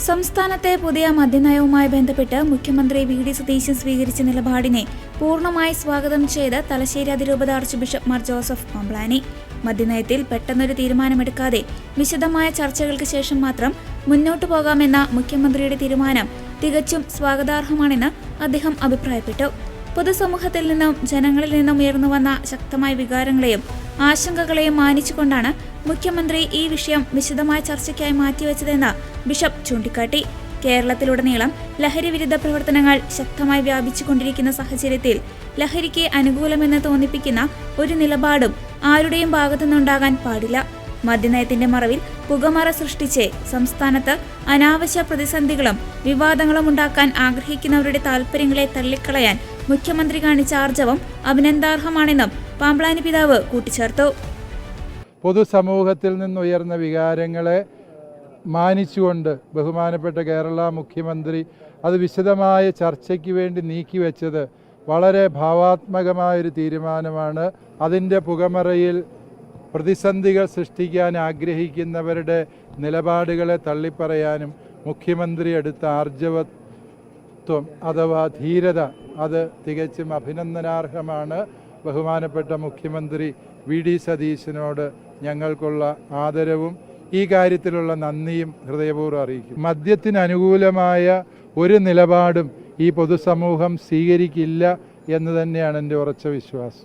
സംസ്ഥാനത്തെ പുതിയ മദ്യനയവുമായി ബന്ധപ്പെട്ട് മുഖ്യമന്ത്രി വി.ഡി. സതീശൻ സ്വീകരിച്ച നിലപാടിനെ പൂർണ്ണമായി സ്വാഗതം ചെയ്ത് തലശ്ശേരി അതിരൂപത archbishop Mar Joseph Pamplany. മദ്യനയത്തിൽ പെട്ടെന്നൊരു തീരുമാനമെടുക്കാതെ വിശദമായ ചർച്ചകൾക്ക് ശേഷം മാത്രം മുന്നോട്ടു പോകാമെന്ന മുഖ്യമന്ത്രിയുടെ തീരുമാനം തികച്ചും സ്വാഗതാർഹമാണെന്ന് അദ്ദേഹം അഭിപ്രായപ്പെട്ടു. പൊതുസമൂഹത്തിൽ നിന്നും ജനങ്ങളിൽ നിന്നും ഉയർന്നുവന്ന ശക്തമായ വികാരങ്ങളെയും ആശങ്കകളെയും മാനിച്ചുകൊണ്ടാണ് മുഖ്യമന്ത്രി ഈ വിഷയം വിശദമായ ചർച്ചയ്ക്കായി മാറ്റിവെച്ചതെന്ന് ബിഷപ്പ് ചൂണ്ടിക്കാട്ടി. കേരളത്തിലുടനീളം ലഹരി വിരുദ്ധ പ്രവർത്തനങ്ങൾ ശക്തമായി വ്യാപിച്ചുകൊണ്ടിരിക്കുന്ന സാഹചര്യത്തിൽ ലഹരിക്ക് അനുകൂലമെന്ന് തോന്നിപ്പിക്കുന്ന ഒരു നിലപാടും ആരുടെയും ഭാഗത്തുനിന്നുണ്ടാകാൻ പാടില്ല. മദ്യനയത്തിന്റെ മറവിൽ പുകമറ സൃഷ്ടിച്ച് സംസ്ഥാനത്ത് അനാവശ്യ പ്രതിസന്ധികളും വിവാദങ്ങളും ഉണ്ടാക്കാൻ ആഗ്രഹിക്കുന്നവരുടെ താൽപര്യങ്ങളെ തള്ളിക്കളയാൻ മുഖ്യമന്ത്രി കാണിച്ച ആർജവം അഭിനന്ദനാർഹമാണെന്നും പാംബ്ലാനി പിതാവ് കൂട്ടിച്ചേർത്തു. പൊതുസമൂഹത്തിൽ നിന്നുയർന്ന വികാരങ്ങളെ മാനിച്ചുകൊണ്ട് ബഹുമാനപ്പെട്ട കേരള മുഖ്യമന്ത്രി അത് വിശദമായ ചർച്ചയ്ക്ക് വേണ്ടി നീക്കിവെച്ചത് വളരെ ഭാവാത്മകമായൊരു തീരുമാനമാണ്. അതിൻ്റെ പുകമറയിൽ പ്രതിസന്ധികൾ സൃഷ്ടിക്കാൻ ആഗ്രഹിക്കുന്നവരുടെ നിലപാടുകളെ തള്ളിപ്പറയാനും മുഖ്യമന്ത്രി എടുത്ത ആർജവത്വം അഥവാ ധീരത അത് തികച്ചും അഭിനന്ദനാർഹമാണ്. ബഹുമാനപ്പെട്ട മുഖ്യമന്ത്രി വി.ഡി. സതീശനോട് ഞങ്ങൾക്കുള്ള ആദരവും ഈ കാര്യത്തിലുള്ള നന്ദിയും ഹൃദയപൂർവ്വം അറിയിക്കും. മദ്യത്തിന് അനുകൂലമായ ഒരു നിലപാടും ഈ പൊതുസമൂഹം സ്വീകരിക്കില്ല എന്ന് തന്നെയാണ് എൻ്റെ ഉറച്ച വിശ്വാസം.